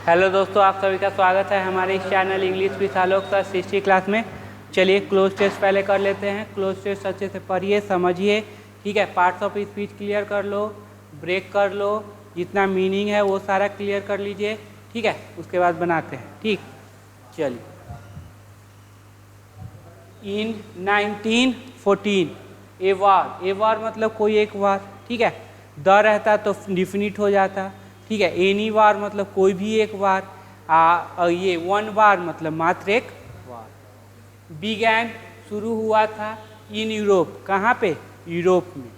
Hello दोस्तों, आप सभी का स्वागत है हमारे इस channel English with Alok sir history class में। चलिए क्लोज टेस्ट पहले कर लेते हैं। क्लोज टेस्ट अच्छे से पढ़िए, समझिए, ठीक है। पार्ट्स ऑफ स्पीच क्लियर कर लो, ब्रेक कर लो, जितना मीनिंग है वो सारा क्लियर कर लीजिए, ठीक है। उसके बाद बनाते हैं, ठीक। चलिए, इन 1914 ए वार मतलब कोई एक वार, ठीक है। द रहता तो डिफिनिट हो जाता, ठीक है। एनी वार मतलब कोई भी एक वार, ये वन वार मतलब मात्र एक वार। बिगैन शुरू हुआ था, इन यूरोप, कहाँ पे? यूरोप में।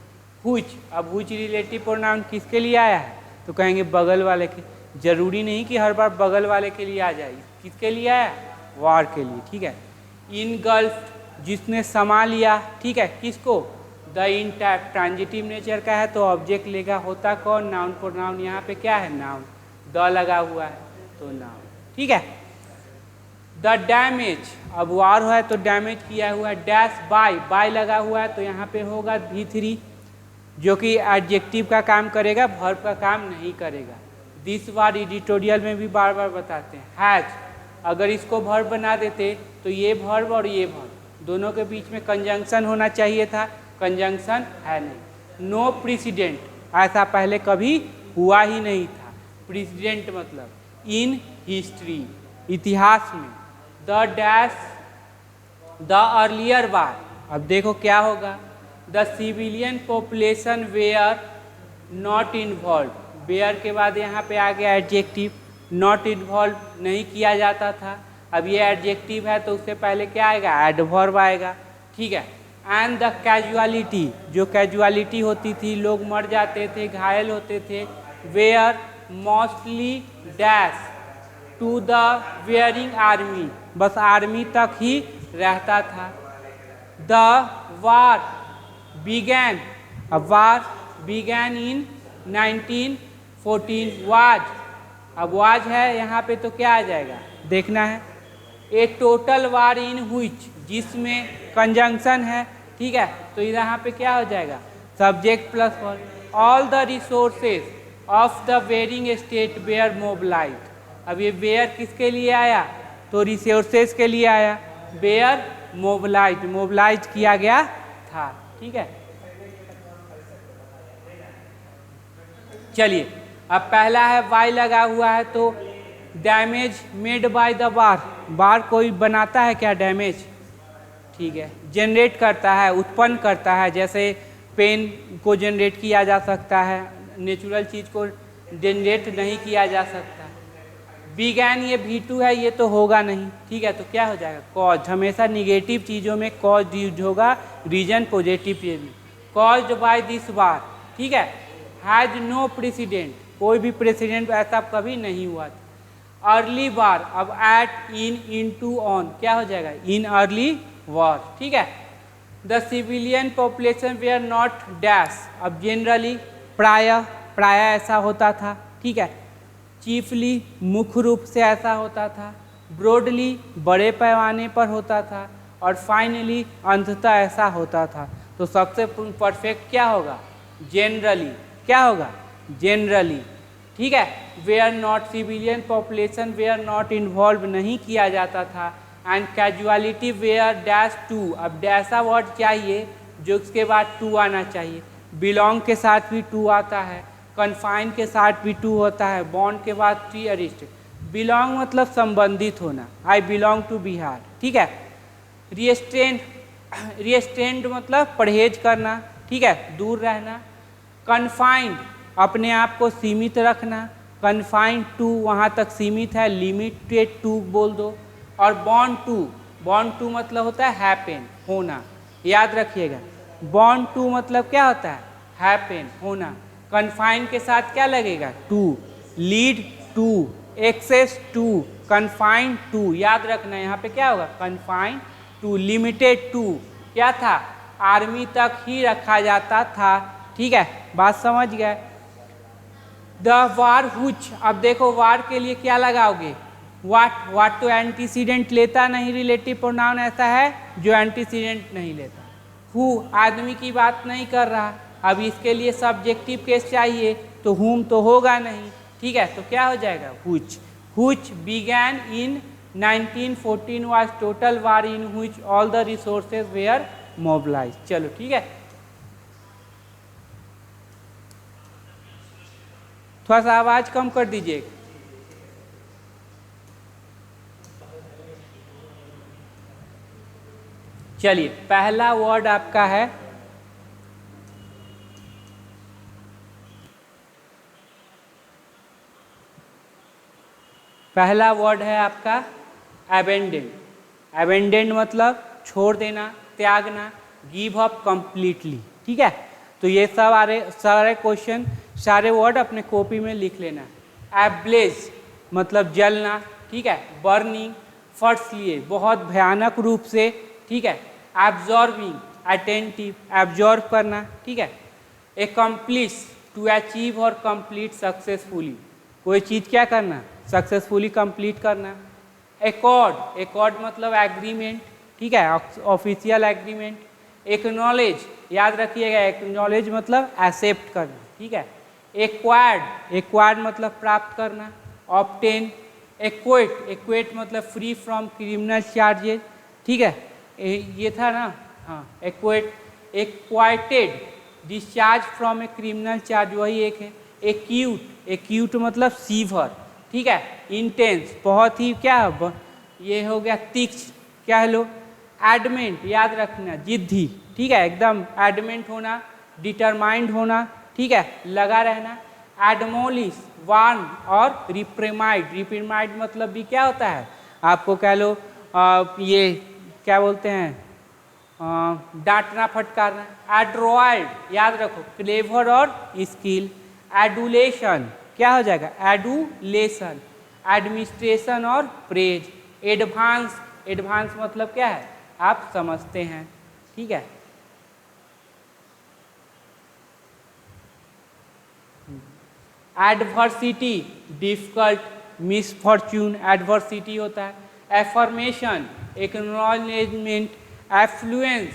हुच, अब हुच रिलेटिव प्रोनाउन किसके लिए आया है? तो कहेंगे बगल वाले के। जरूरी नहीं कि हर बार बगल वाले के लिए आ जाए, किसके लिए आया? वार के लिए, ठीक है। इन गल्फ, जिसने समा लिया, ठीक है। किसको? The in type transitive nature का है तो ऑब्जेक्ट लेगा, होता कौन? Noun pronoun. यहाँ पे क्या है? नाउन। द लगा हुआ है तो नाउन, ठीक है। द डैमेज, अब वार है तो डैमेज किया हुआ है। डैश बाय लगा हुआ है तो यहाँ पे होगा V3, जो कि एडजेक्टिव का काम करेगा, वर्ब का काम नहीं करेगा। दिस वार एडिटोरियल में भी बार बार बताते हैं। हैज, अगर इसको वर्ब बना देते तो ये वर्ब और ये वर्ब दोनों के बीच में कंजंक्शन होना चाहिए था, कंजंक्शन है नहीं। नो प्रेसिडेंट, ऐसा पहले कभी हुआ ही नहीं था। प्रेसिडेंट मतलब इन हिस्ट्री, इतिहास में। The dash, the earlier war, अब देखो क्या होगा। The civilian population were not involve, were के बाद यहाँ पे आ गया एडजेक्टिव, नॉट इन्वॉल्व नहीं किया जाता था। अब ये एडजेक्टिव है तो उससे पहले क्या आएगा? एडवर्ब आएगा, ठीक है। एंड द कैजुअलिटी, जो कैजुअलिटी होती थी, लोग मर जाते थे, घायल होते थे। Were mostly dash to the warring army, बस आर्मी तक ही रहता था। द वार बिगैन, अब वार बिगैन इन 1914 वाज, अब वाज है यहाँ पे तो क्या आ जाएगा देखना है। A total war in which, जिसमें कंजंक्शन है, ठीक है। तो यहाँ पे क्या हो जाएगा? Subject plus verb. All the resources of the warring state were mobilised, अब ये वेयर किसके लिए आया? तो रिसोर्सेज के लिए आया। वेयर मोबिलाइज किया गया था, ठीक है। चलिए, अब पहला है वाई लगा हुआ है तो damage made by the bar कोई बनाता है क्या? डैमेज, ठीक है। जनरेट करता है, उत्पन्न करता है, जैसे पेन को जनरेट किया जा सकता है, नेचुरल चीज़ को जनरेट नहीं किया जा सकता। बिगैन, ये V2 है, ये तो होगा नहीं, ठीक है। तो क्या हो जाएगा? कॉज, हमेशा निगेटिव चीज़ों में कॉज यूज होगा, रीजन पॉजिटिव पे भी। कॉज्ड बाय दिस वार, ठीक है। हैज नो प्रेसिडेंट, कोई भी प्रेसिडेंट ऐसा कभी नहीं हुआ था। अर्ली वार, अब एट इन इनटू ऑन, क्या हो जाएगा? इन अर्ली वार, ठीक है। The civilian population were not dash, अब जनरली, प्राय ऐसा होता था, ठीक है। चीफली, मुख्य रूप से ऐसा होता था। ब्रॉडली, बड़े पैमाने पर होता था। और फाइनली, अंततः ऐसा होता था। तो सबसे परफेक्ट क्या होगा? जनरली, क्या होगा? जनरली, ठीक है। Were not, civilian population were not involve नहीं किया जाता था। And casualty were dash to, अब डैशा वर्ड चाहिए जो उसके बाद टू आना चाहिए। बिलोंग के साथ भी टू आता है, कन्फाइन के साथ भी टू होता है, बॉन्ड के बाद ट्री अरिस्ट। बिलोंग मतलब संबंधित होना, आई बिलोंग टू बिहार, ठीक है। रिएस्टेंड मतलब परहेज करना, ठीक है, दूर रहना। कन्फाइंड, अपने आप को सीमित रखना, कन्फाइंड टू वहाँ तक सीमित है, लिमिटेड टू बोल दो। और बॉन्ड टू मतलब होता है हैपन, होना, याद रखिएगा। बॉन्ड टू मतलब क्या होता है? हैपन, होना। कन्फाइन के साथ क्या लगेगा? To. Lead to, access to, confine to, याद रखना यहाँ पे क्या होगा? Confine to. लिमिटेड टू, क्या था? आर्मी तक ही रखा जाता था, ठीक है। बात समझ गए। द वार हुच, अब देखो वार के लिए क्या लगाओगे? वाट तो एंटीसीडेंट लेता नहीं, रिलेटिव प्रोनाउन ऐसा है जो एंटीसीडेंट नहीं लेता। हु, आदमी की बात नहीं कर रहा, अब इसके लिए सब्जेक्टिव केस चाहिए तो हुम तो होगा नहीं, ठीक है। तो क्या हो जाएगा? हुच। which began in 1914 was total war in which all the resources were mobilized. चलो ठीक है, थोड़ा सा आवाज कम कर दीजिए। चलिए, पहला वर्ड आपका है आपका एबेंडेंट। एबेंडेंट मतलब छोड़ देना, त्यागना, गिव अप कंप्लीटली। ठीक है, तो ये सब सारे क्वेश्चन, सारे वर्ड अपने कॉपी में लिख लेना। एब्लेज मतलब जलना। ठीक है, बर्निंग, फर्स्टली बहुत भयानक रूप से। ठीक है, एब्जॉर्बिंग अटेंटिव, एब्जॉर्ब करना। ठीक है, एकम्प्लिश टू अचीव और कंप्लीट सक्सेसफुली, कोई चीज़ क्या करना, सक्सेसफुली कंप्लीट करना। एकॉर्ड, एकॉर्ड मतलब एग्रीमेंट। ठीक है, ऑफिशियल एग्रीमेंट। एक्नॉलेज, याद रखिएगा, एक्नॉलेज मतलब एक्सेप्ट करना। ठीक है, एक्वायर्ड, एक्वायर्ड मतलब प्राप्त करना। ऑब्टेन, एक्वेट, एक्वेट मतलब फ्री फ्रॉम क्रिमिनल चार्जेज। ठीक है, ये था ना, हाँ acquit. Acquitted, discharge from a criminal charge, वही एक है। एक्यूट, एक्यूट मतलब सीवर। ठीक है, इंटेंस बहुत ही क्या, ये हो गया तीक्ष्ण, क्या है लो। एडमेंट, याद रखना, जिद्दी। ठीक है, एकदम एडमेंट होना, डिटरमाइंड होना। ठीक है, लगा रहना। एडमोलिश, वार्न और रिप्रेमाइड। रिप्रेमाइड मतलब भी क्या होता है, आपको कह लो ये क्या बोलते हैं, डांटना, फटकारना। एड्रॉयड, याद रखो, क्लेवर और स्किल। एडुलेशन, क्या हो जाएगा, एडुलेशन। एडमिनिस्ट्रेशन और प्रेज। एडवांस, एडवांस मतलब क्या है, आप समझते हैं। ठीक है, एडवर्सिटी, डिफिकल्ट, मिसफॉर्च्यून, एडवर्सिटी होता है। Affirmation, acknowledgement. Affluence,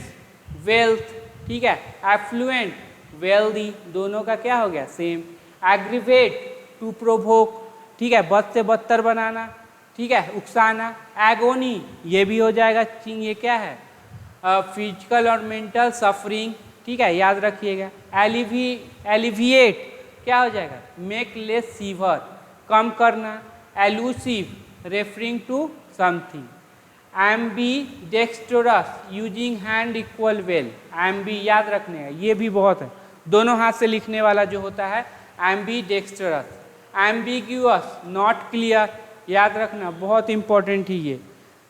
wealth. ठीक है, एफ्लुएंट, वेल्दी, दोनों का क्या हो गया, सेम। Aggravate, to provoke. ठीक है, बद से बदतर बनाना। ठीक है, उकसाना। एगोनी, ये भी हो जाएगा, ये क्या है, फिजिकल और मेंटल सफरिंग। ठीक है, याद रखिएगा। एलिविएट, क्या हो जाएगा, मेक लेस सीवर, कम करना। Elusive, referring to something. Ambidextrous, using hand equal well. Ambi याद रखने है, ये भी बहुत है, दोनों हाथ से लिखने वाला जो होता है, एम्बीडेक्स्ट्रस। एम्बिग्यूअस, नॉट क्लियर, याद रखना, बहुत इंपॉर्टेंट ही ये।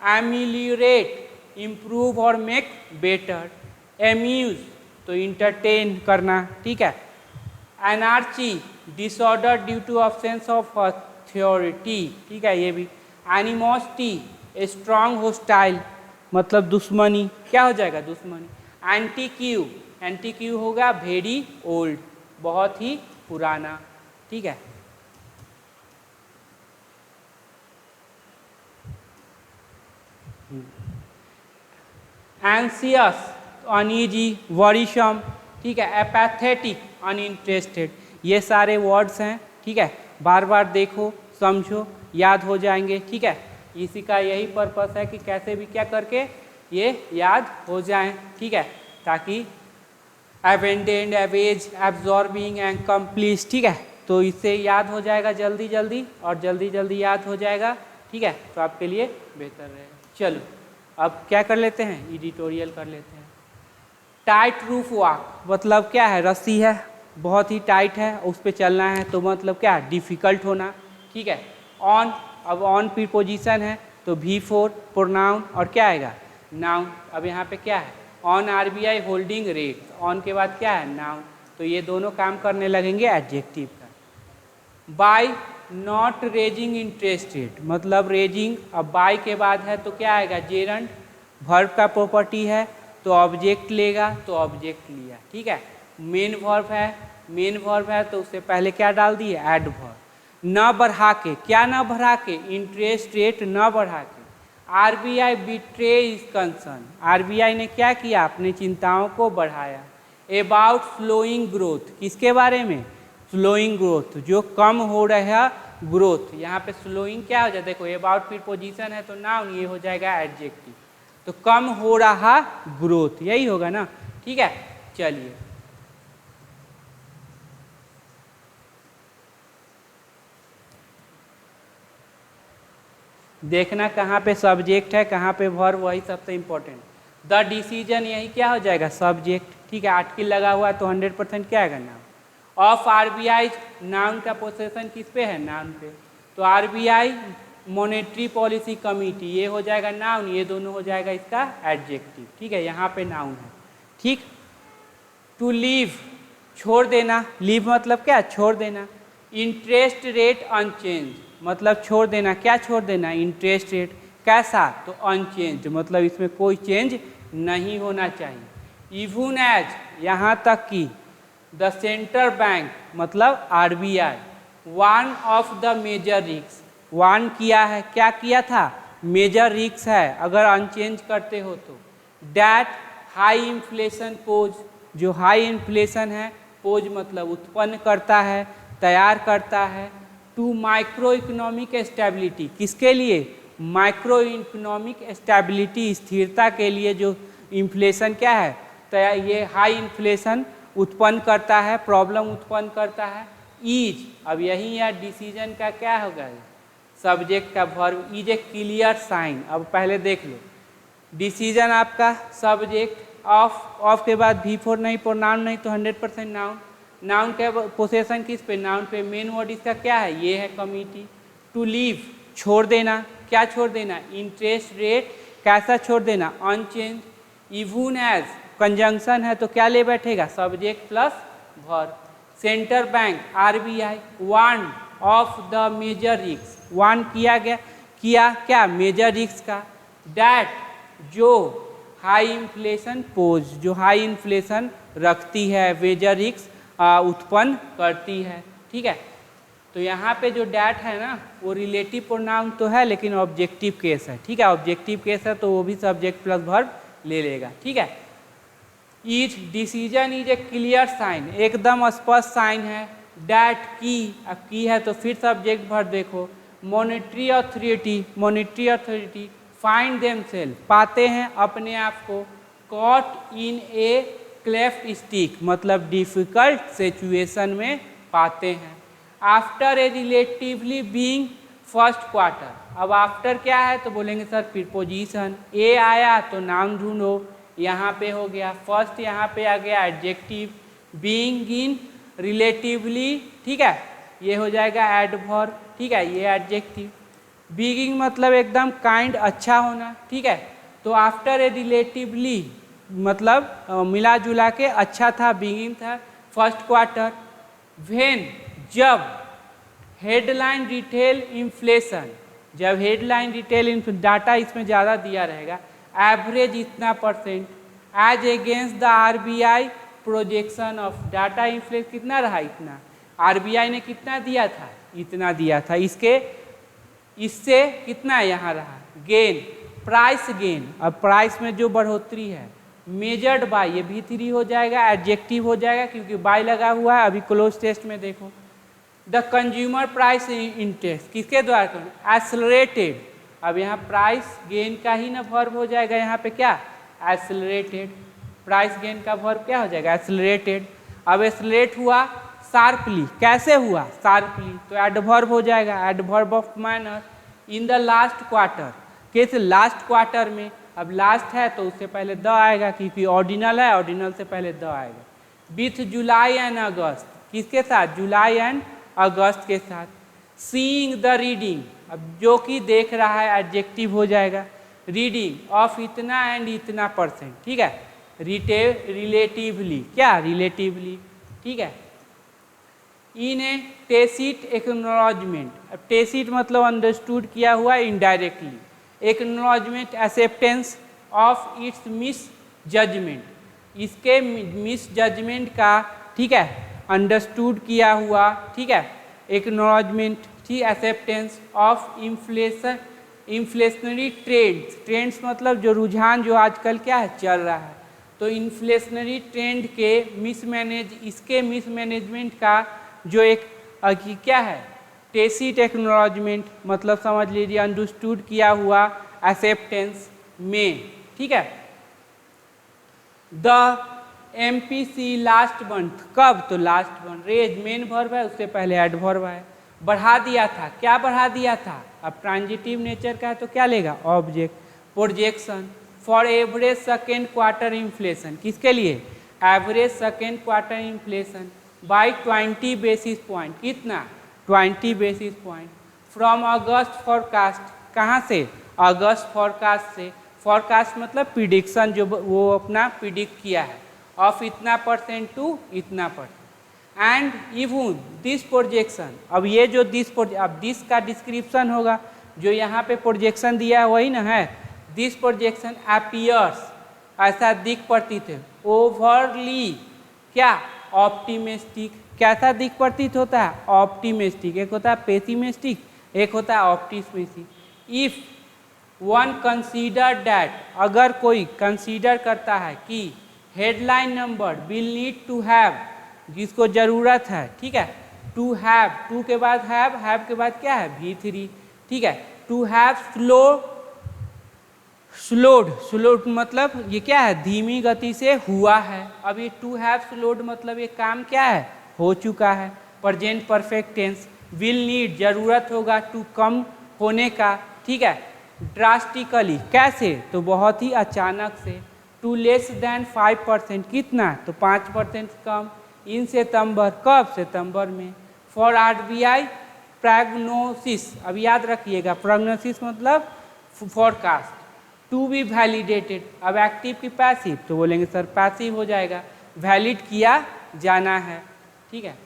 एमिलियोरेट, इम्प्रूव और मेक बेटर। एम्यूज, तो इंटरटेन करना। ठीक है, anarchy, disorder due to absence of authority. ठीक है, ये भी। एनिमोसिटी, स्ट्रॉन्ग होस्टाइल मतलब दुश्मनी, क्या हो जाएगा, दुश्मनी। एंटीक्यू, एंटीक्यू होगा वेरी ओल्ड, बहुत ही पुराना। ठीक है, एंसियस, अनईजी, वरीशम। ठीक है, एपैथेटिक, अनइंटरेस्टेड। ये सारे वर्ड्स हैं। ठीक है, बार बार देखो, समझो, याद हो जाएंगे। ठीक है, इसी का यही पर्पस है कि कैसे भी क्या करके ये याद हो जाएं। ठीक है, ताकि abandoned, Airways, absorbing and complete. ठीक है, तो इससे याद हो जाएगा जल्दी जल्दी, और जल्दी जल्दी याद हो जाएगा। ठीक है, तो आपके लिए बेहतर रहेगा। चलो अब क्या कर लेते हैं, एडिटोरियल कर लेते हैं। टाइट रूफ वॉक मतलब क्या है, रस्सी है, बहुत ही टाइट है, उस पर चलना है, तो मतलब क्या है, डिफिकल्ट होना। ठीक है, ऑन, अब ऑन प्रीपोजिशन है तो V4 प्रोनाउन, और क्या आएगा, नाउन। अब यहाँ पे क्या है, on RBI holding rate, on के बाद क्या है, नाउन, तो ये दोनों काम करने लगेंगे एडजेक्टिव का। बाय नॉट रेजिंग इंटरेस्टेड मतलब रेजिंग, अब बाय के बाद है तो क्या आएगा, जेरंड, वर्ब का प्रॉपर्टी है तो ऑब्जेक्ट लेगा, तो ऑब्जेक्ट लिया। ठीक है, मेन वर्ब है, मेन वर्ब है तो उससे पहले क्या डाल दिए, एडवर्ब। न बढ़ा के, क्या न बढ़ा के, इंटरेस्ट रेट न बढ़ा के। RBI betray is concern, RBI ने क्या किया, अपनी चिंताओं को बढ़ाया। अबाउट स्लोइंग ग्रोथ, किसके बारे में, स्लोइंग ग्रोथ, जो कम हो रहा ग्रोथ। यहाँ पे स्लोइंग क्या हो जाता है, देखो अबाउट प्रीपोजिशन है तो नाउन, ये हो जाएगा एडजेक्टिव। तो कम हो रहा ग्रोथ, यही होगा ना, ठीक है। चलिए देखना कहाँ पे सब्जेक्ट है कहाँ पे वर्ब, वही सबसे इम्पोर्टेंट। द डिसीजन यही क्या हो जाएगा सब्जेक्ट, ठीक है। आर्टिकल लगा हुआ है तो 100% क्या आएगा नाउन। ऑफ आरबीआई, नाउन का पोजीशन किस पे है, नाउन पे। तो आरबीआई मॉनेटरी पॉलिसी कमिटी, ये हो जाएगा नाउन, ये दोनों हो जाएगा इसका एडजेक्टिव, ठीक है। यहाँ पे नाउन है, ठीक। टू लीव, छोड़ देना, लीव मतलब क्या, छोड़ देना। इंटरेस्ट रेट अनचेंज, मतलब छोड़ देना, क्या छोड़ देना, इंटरेस्ट रेट, कैसा, तो अनचेंज, मतलब इसमें कोई चेंज नहीं होना चाहिए। इवन एज, यहाँ तक कि द सेंट्रल बैंक, मतलब RBI, one of the major risk, won किया है, क्या किया था, मेजर रिस्क है अगर अनचेंज करते हो तो। डैट हाई इन्फ्लेशन पोज, जो हाई इन्फ्लेशन है, पोज मतलब उत्पन्न करता है, तैयार करता है। टू माइक्रो इकोनॉमिक स्टेबिलिटी, किसके लिए, माइक्रो इकोनॉमिक स्टेबिलिटी, स्थिरता के लिए जो इन्फ्लेशन क्या है, ये हाई इन्फ्लेशन उत्पन्न करता है, प्रॉब्लम उत्पन्न करता है। इज, अब यही यार डिसीजन का क्या होगा, सब्जेक्ट का verb, is a clear sign. अब पहले देख लो, डिसीजन आपका सब्जेक्ट, ऑफ के बाद V4 नहीं, प्रोनाउन नहीं, तो 100% नाउन। नाउन के पोसेशन किस पे, नाउन पे। मेन वर्ड इसका क्या है, ये है कमिटी। टू लीव, छोड़ देना, क्या छोड़ देना, इंटरेस्ट रेट, कैसा छोड़ देना, अनचेंज। इवन एज, कंजंक्शन है तो क्या ले बैठेगा, subject plus verb. Central bank RBI, one of the major risk, won किया गया, किया क्या, मेजर रिस्क का। डैट, जो हाई इन्फ्लेशन पोज, जो हाई इन्फ्लेशन रखती है, मेजर रिस्क उत्पन्न करती है, ठीक है। तो यहाँ पे जो डैट है ना, वो रिलेटिव प्रोनाउन तो है लेकिन ऑब्जेक्टिव केस है, ठीक है। ऑब्जेक्टिव केस है तो वो भी सब्जेक्ट प्लस वर्ब ले लेगा, ठीक है। Is, decision is a clear sign, एकदम स्पष्ट साइन है। डैट की, अब की है तो फिर सब्जेक्ट वर्ब देखो। Monetary authority, monetary authority, find themselves, पाते हैं अपने आप को। Caught in a cleft stick, मतलब डिफिकल्ट सिचुएशन में पाते हैं। After a relatively benign first quarter, अब आफ्टर क्या है तो बोलेंगे सर प्रीपोजिशन। ए आया तो नाउन ढूंढो, यहाँ पे हो गया फर्स्ट, यहाँ पे आ गया एडजेक्टिव। बीइंग इन रिलेटिवली, ठीक है, ये हो जाएगा एडवर्ब, ठीक है, ये एडजेक्टिव। बीइंग मतलब एकदम काइंड, अच्छा होना, ठीक है। तो आफ्टर ए रिलेटिवली मतलब मिला जुला के अच्छा था, बीइंग था, फर्स्ट क्वार्टर। व्हेन, जब, हेडलाइन डिटेल इन्फ्लेशन, जब हेडलाइन डिटेल डाटा इसमें ज़्यादा दिया रहेगा, एवरेज इतना percent, as against the RBI projection of, data inflation कितना रहा, इतना, आरबीआई ने कितना दिया था, इतना दिया था, इससे कितना यहाँ रहा, गेन, प्राइस गेन। अब प्राइस में जो बढ़ोतरी है, मेजर्ड बाय, ये V3 हो जाएगा, एडजेक्टिव हो जाएगा क्योंकि बाय लगा हुआ है। अभी क्लोज टेस्ट में देखो, द कंज्यूमर प्राइस इंडेक्स, किसके द्वारा, एक्सेलरेटेड। अब यहाँ प्राइस गेन का ही ना वर्ब हो जाएगा, यहाँ पे क्या, एक्सेलरेटेड, प्राइस गेन का वर्ब क्या हो जाएगा, एक्सेलरेटेड। अब एक्सेलरेट हुआ शार्पली, कैसे हुआ, शार्पली, तो एडवर्ब हो जाएगा, adverb of manner. In the last quarter, कैसे, लास्ट क्वार्टर में। अब लास्ट है तो उससे पहले द आएगा क्योंकि ऑर्डिनल है, ऑर्डिनल से पहले द आएगा। विथ जुलाई एंड अगस्त, किसके साथ, जुलाई एंड अगस्त के साथ। सीइंग द रीडिंग, अब जो कि देख रहा है, एडजेक्टिव हो जाएगा। रीडिंग ऑफ इतना एंड इतना परसेंट, ठीक है, रिलेटिवली, क्या, रिलेटिवली, ठीक है। इन ए टेसिट एक्नॉलेजमेंट, अब टेसिट मतलब अंडरस्टूड किया हुआ indirectly, acknowledgement acceptance of its misjudgement, इसके मिस जजमेंट का, ठीक है, अंडरस्टूड किया हुआ, ठीक है, एक्नॉलेजमेंट, ठीक, acceptance of inflationary trends, trends मतलब जो रुझान जो आजकल क्या है चल रहा है, तो इन्फ्लेशनरी ट्रेंड के इसके मिसमैनेजमेंट का जो एक क्या है टेसिट एक्नॉलेजमेंट मतलब समझ लीजिए अंडरस्टूड किया हुआ, एक्सेप्टेंस में, ठीक है। द MPC लास्ट मंथ, कब, तो last month. Raise main verb है, उससे पहले एडवर्ब है। बढ़ा दिया था, क्या बढ़ा दिया था, अब ट्रांजिटिव नेचर का है तो क्या लेगा, object. Projection for average second quarter inflation, किसके लिए, average second quarter inflation by 20 basis point, कितना, 20 basis point. From August forecast, कहाँ से, अगस्त फॉरकास्ट से। फॉरकास्ट मतलब प्रिडिक्शन, जो वो अपना प्रिडिक्ट किया है, ऑफ इतना परसेंट टू इतना percent. And even this projection, अब ये जो अब दिस का डिस्क्रिप्शन होगा, जो यहाँ पे प्रोजेक्शन दिया है वही ना है। दिस प्रोजेक्शन अपीयर्स, ऐसा दिख प्रतीत है, ओवरली क्या, ऑप्टिमिस्टिक। कैसा दिख प्रतीत होता है, ऑप्टिमिस्टिक। एक होता है पेसिमिस्टिक, एक होता है optimistic. If one consider that, अगर कोई कंसीडर करता है कि headline number will need to have, जिसको जरूरत है, ठीक है, टू हैव, टू के बाद हैव के बाद क्या है, V3, ठीक है। टू हैव स्लोड मतलब ये क्या है, धीमी गति से हुआ है। अब ये टू हैव स्लोड मतलब ये काम क्या है, हो चुका है। Present perfect tense, will need जरूरत होगा, टू कम होने का, ठीक है। ड्रास्टिकली कैसे, तो बहुत ही अचानक से। टू लेस देन 5%, कितना, तो 5% कम। इन सितंबर, कब, सितंबर में। फॉर RBI प्रेग्नोसिस, अब याद रखिएगा प्रेग्नोसिस मतलब फॉरकास्ट। टू बी वैलिडेटेड, अब एक्टिव की पैसिव, तो बोलेंगे सर पैसिव हो जाएगा, वैलिड किया जाना है, ठीक है।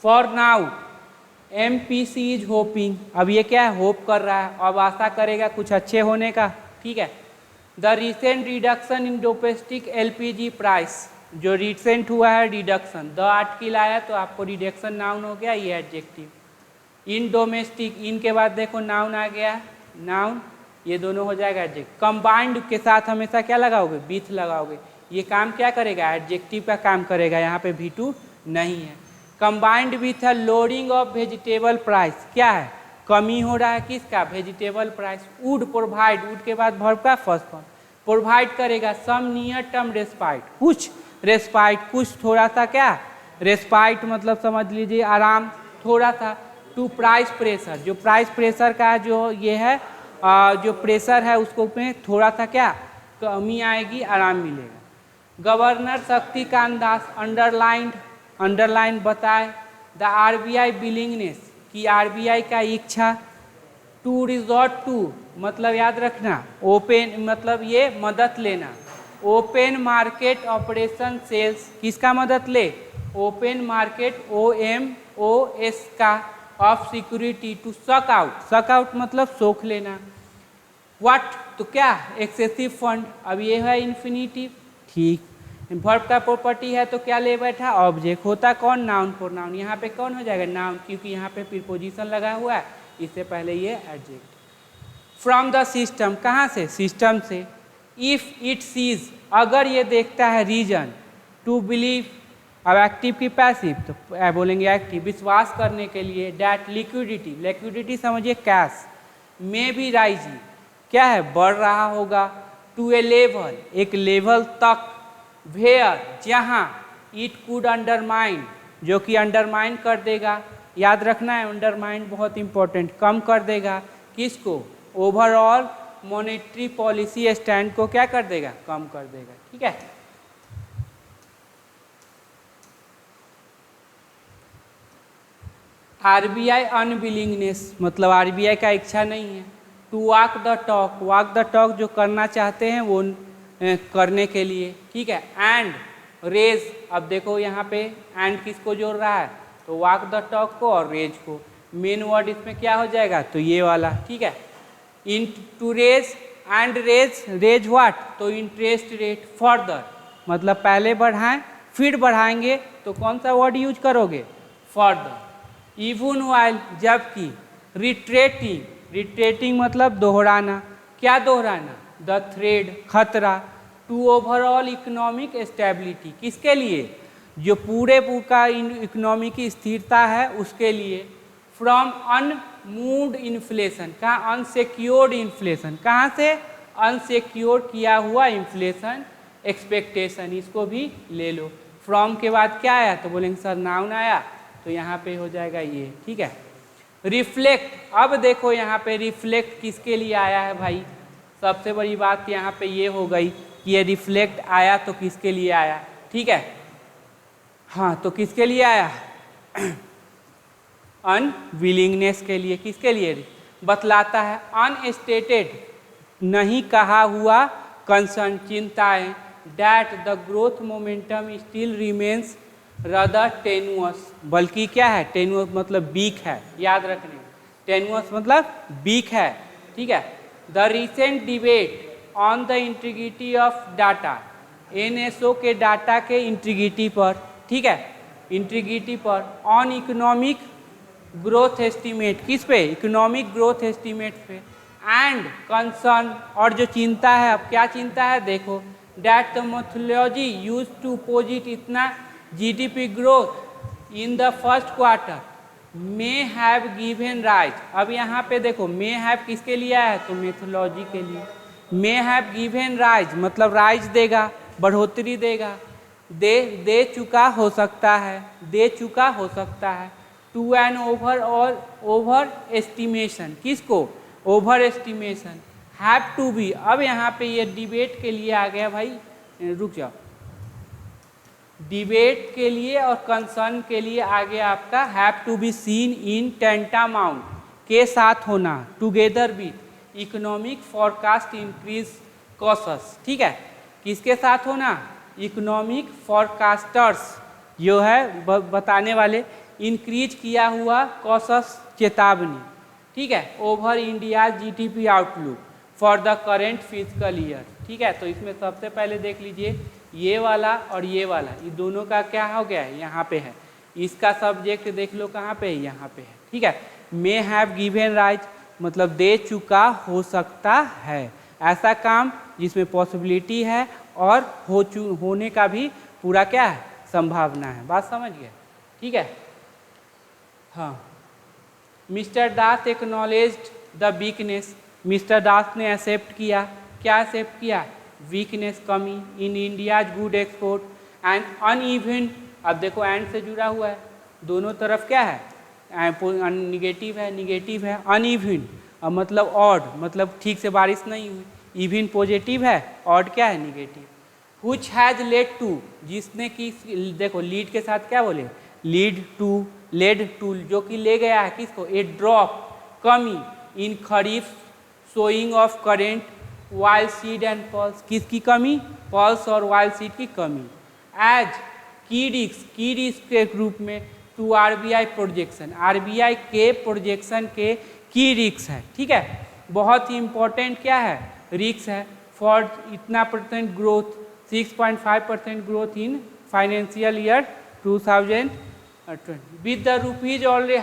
For now MPC is hoping, अब ये क्या है, होप कर रहा है, अब आशा करेगा कुछ अच्छे होने का, ठीक है। The recent reduction in domestic LPG price, जो रिसेंट हुआ है रिडक्शन, द आर्टिकल आया तो आपको रिडक्शन नाउन हो गया, ये एडजेक्टिव। इन डोमेस्टिक, इन के बाद देखो नाउन आ गया, नाउन, ये दोनों हो जाएगा एडजेक्टिव। कंबाइंड के साथ हमेशा क्या लगाओगे, विथ लगाओगे, ये काम क्या करेगा, एडजेक्टिव का काम करेगा, यहाँ पे V2 नहीं है। Combined with a loading of vegetable price, क्या है, कमी हो रहा है किसका, vegetable price. Would provide, would के बाद वर्ब का फर्स्ट फॉर्म, प्रोवाइड करेगा सम नियर टर्म रेस्पाइट, कुछ रेस्पाइट, कुछ थोड़ा सा क्या, रेस्पाइट मतलब समझ लीजिए आराम, थोड़ा सा। टू प्राइस प्रेशर, जो प्राइस प्रेशर का जो ये है जो प्रेशर है उसको में थोड़ा सा क्या कमी आएगी, आराम मिलेगा। गवर्नर शक्तिकांत दास अंडरलाइन बताए द RBI विलिंगनेस, कि RBI का इच्छा। टू रिजॉर्ट टू मतलब याद रखना, ओपन मतलब ये मदद लेना। ओपन मार्केट ऑपरेशन सेल्स, किसका मदद ले, ओपन मार्केट OMOS का, of security to suck out मतलब सोख लेना। व्हाट, तो क्या, एक्सेसिव फंड, अब ये है इन्फिनिटिव, ठीक। वर्ब का प्रॉपर्टी है तो क्या ले बैठा, ऑब्जेक्ट। होता कौन, नाउन प्रोनाउन, यहाँ पे कौन हो जाएगा, नाउन, क्योंकि यहाँ पे प्रीपोजिशन लगा हुआ है, इससे पहले ये एडजेक्ट। फ्रॉम द सिस्टम, कहाँ से, सिस्टम से। इफ इट सीज, अगर ये देखता है, रीजन। टू बिलीव, अब एक्टिव की पैसिव, तो बोलेंगे एक्टिव, विश्वास करने के लिए। डैट लिक्विडिटी समझिए कैश, मे बी राइजिंग, क्या है, बढ़ रहा होगा। टू ए लेवल, एक लेवल तक। वेयर, जहाँ। इट कुड अंडरमाइन, जो कि अंडरमाइन कर देगा, याद रखना है अंडरमाइन बहुत इंपॉर्टेंट, कम कर देगा, किसको, ओवरऑल मॉनेटरी पॉलिसी स्टैंड को क्या कर देगा, कम कर देगा, ठीक है। RBI अनविलिंगनेस मतलब RBI का इच्छा नहीं है। टू वॉक द टॉक जो करना चाहते हैं वो करने के लिए, ठीक है। एंड रेज, अब देखो यहाँ पे एंड किसको जोड़ रहा है, तो वॉक द टॉक को और रेज को। मेन वर्ड इसमें क्या हो जाएगा, तो ये वाला, ठीक है। In to raise and raise what, तो इंटरेस्ट रेट। फर्दर मतलब पहले बढ़ाएं फिर बढ़ाएंगे तो कौन सा वर्ड यूज करोगे, फर्दर। इवन वाइल जबकि। रिट्रेटिंग मतलब दोहराना, क्या दोहराना, द थ्रेड खतरा। टू ओवरऑल इकोनॉमिक स्टेबिलिटी, किसके लिए? जो पूरे का इकोनॉमी की स्थिरता है उसके लिए। फ्रॉम अनमूव्ड इन्फ्लेशन, कहाँ? अनसिक्योर्ड इन्फ्लेशन, कहाँ से? अनसिक्योर किया हुआ इन्फ्लेशन एक्सपेक्टेशन, इसको भी ले लो। फ्रॉम के बाद क्या आया? तो बोलेंगे सर नाउन आया, तो यहाँ पे हो जाएगा ये, ठीक है। रिफ्लेक्ट, अब देखो यहाँ पे रिफ्लेक्ट किसके लिए आया है भाई? सबसे बड़ी बात यहाँ पे ये हो गई कि ये रिफ्लेक्ट आया तो किसके लिए आया, ठीक है। हाँ, तो किसके लिए आया? अनविलिंगनेस के लिए। किसके लिए? बतलाता है अनस्टेटेड, नहीं कहा हुआ, कंसर्न, चिंताएं, that the growth momentum still remains rather टेनुअस, बल्कि क्या है? टेनुअस मतलब वीक है, याद रखने। टेनुअस मतलब वीक है, ठीक है। The recent debate on the integrity of data, NSO के डाटा के इंटीग्रिटी पर, ठीक है, इंटीग्रिटी पर। ऑन इकोनॉमिक ग्रोथ एस्टीमेट, किस पे? इकोनॉमिक ग्रोथ एस्टीमेट पे। एंड कंसर्न, और जो चिंता है, अब क्या चिंता है देखो, that the methodology use to posit इतना GDP growth in the first quarter may have given rise. अब यहाँ पे देखो मे हैव किसके लिए आया है? तो मेथोडोलॉजी के लिए। मे हैव गिवन राइज मतलब राइज देगा, बढ़ोतरी देगा, दे चुका हो सकता है, दे चुका हो सकता है। टू एन ओवर एस्टिमेशन, किसको? Over estimation. Have to be, अब यहाँ पे ये डिबेट के लिए आ गया भाई, रुक जाओ, डिबेट के लिए और कंसर्न के लिए आगे आपका have to be seen in tantamount, के साथ होना, together with economic forecast increase causes, ठीक है। किसके साथ होना? इकोनॉमिक फॉरकास्टर्स जो है बताने वाले, इंक्रीज किया हुआ कॉसस चेतावनी, ठीक है, over India GDP outlook for the current physical year, ठीक है। तो इसमें सबसे पहले देख लीजिए ये वाला और ये वाला, ये दोनों का क्या हो गया है? यहाँ पे है। इसका सब्जेक्ट देख लो कहाँ पे है? यहाँ पे है, ठीक है। मे हैव गिवन राइज मतलब दे चुका हो सकता है, ऐसा काम जिसमें पॉसिबिलिटी है और होने का भी पूरा क्या है? संभावना है। बात समझ गए, ठीक है। हाँ, mister Das acknowledged the weakness, mister Das ने एक्सेप्ट किया, क्या एक्सेप्ट किया? वीकनेस, कमी in India's good export and uneven, अब देखो एंड से जुड़ा हुआ है, दोनों तरफ क्या है? निगेटिव है, निगेटिव है। अनइवन अब मतलब ऑड, मतलब ठीक से बारिश नहीं हुई। इवन पॉजिटिव है, ऑड क्या है? Negative. Which has led to, जिसने कि, देखो लीड के साथ क्या बोले? लीड टू, लेड टू, जो कि ले गया है किसको? ए ड्रॉप, कमी in kharif sowing of current wild seed and pulse, किसकी कमी? पल्स और वाइल्ड सीड की कमी। एज की रिस्क के रूप में टू आरबीआई प्रोजेक्शन, आरबीआई के प्रोजेक्शन के की रिस्क है, ठीक है। बहुत ही इंपॉर्टेंट क्या है? रिस्क है। फॉर इतना % growth, 6.5% growth in financial year 2020 with the rupees already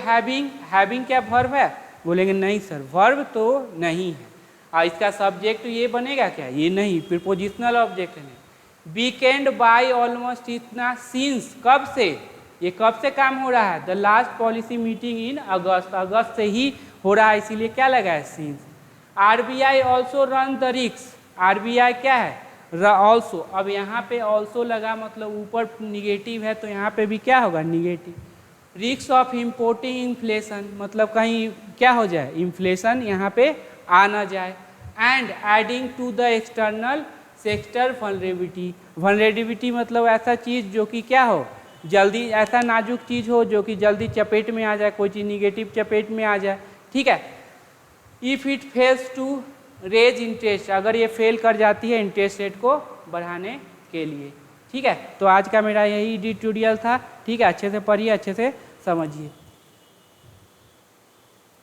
having क्या वर्ब है? बोलेंगे नहीं सर, वर्ब तो नहीं है। और इसका सब्जेक्ट ये बनेगा क्या? ये नहीं, प्रीपोजिशनल ऑब्जेक्ट है। वीकेंड बाय ऑलमोस्ट इतना सिंस, कब से? ये कब से काम हो रहा है? The last policy meeting in August, अगस्त से ही हो रहा है, इसीलिए क्या लगा है? Since. RBI also run the risk, RBI क्या है? ऑल्सो, अब यहाँ पे ऑल्सो लगा मतलब ऊपर निगेटिव है तो यहाँ पे भी क्या होगा? Negative. Risk of importing inflation मतलब कहीं क्या हो जाए? इन्फ्लेशन यहाँ पे आ ना जाए। And adding to the external sector vulnerability, vulnerability मतलब ऐसा चीज़ जो कि क्या हो? जल्दी, ऐसा नाजुक चीज़ हो जो कि जल्दी चपेट में आ जाए, कोई चीज़ निगेटिव चपेट में आ जाए, ठीक है। If it fails to raise interest, अगर ये फेल कर जाती है इंटरेस्ट रेट को बढ़ाने के लिए, ठीक है। तो आज का मेरा यही ट्यूटोरियल था, ठीक है। अच्छे से पढ़िए, अच्छे से समझिए।